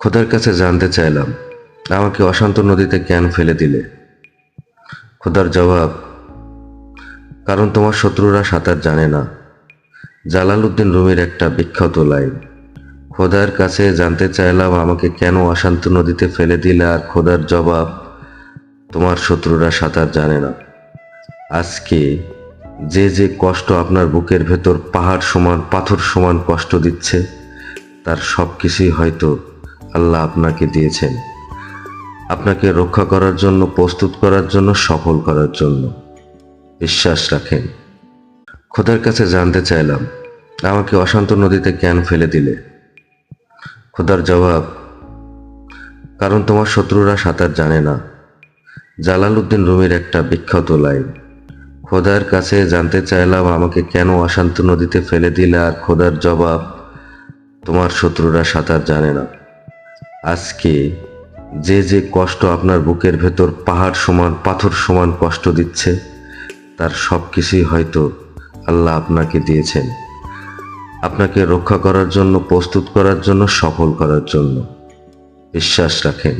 খোদার কাছে জানতে চাইলাম, আমাকে অশান্ত নদীতে কেন ফেলে দিলে? খোদার জবাব, কারণ তোমার শত্রুরা সাঁতার জানে না। জালালউদ্দিন রুমির একটা বিখ্যাত লাইন। খোদার কাছে জানতে চাইলাম, আমাকে কেন অশান্ত নদীতে ফেলে দিলে? আর খোদার জবাব, তোমার শত্রুরা সাঁতার জানে না। আজকে যে যে কষ্ট আপনার বুকের ভেতর পাহাড় সমান পাথর সমান কষ্ট দিচ্ছে, তার সব কিছুই হয়তো আল্লাহ আপনাকে দিয়েছেন, আপনাকে রক্ষা করার জন্য, প্রস্তুত করার জন্য, সফল করার জন্য। বিশ্বাস রাখেন। খোদার কাছে জানতে চাইলাম, আমাকে অশান্ত নদীতে কেন ফেলে দিলে? খোদার জবাব, কারণ তোমার শত্রুরা সাঁতার জানে না। জালালউদ্দিন রুমির একটা বিখ্যাত লাইন। খোদার কাছে জানতে চাইলাম, আমাকে কেন অশান্ত নদীতে ফেলে দিলে? আর খোদার জবাব, তোমার শত্রুরা সাঁতার জানে না। আজকে যে যে কষ্ট আপনার বুকের ভেতর পাহাড় সমান পাথর সমান কষ্ট দিচ্ছে, তার সব কিছুই হয়তো আল্লাহ আপনাকে দিয়েছেন, আপনাকে রক্ষা করার জন্য, প্রস্তুত করার জন্য, সফল করার জন্য। বিশ্বাস রাখেন।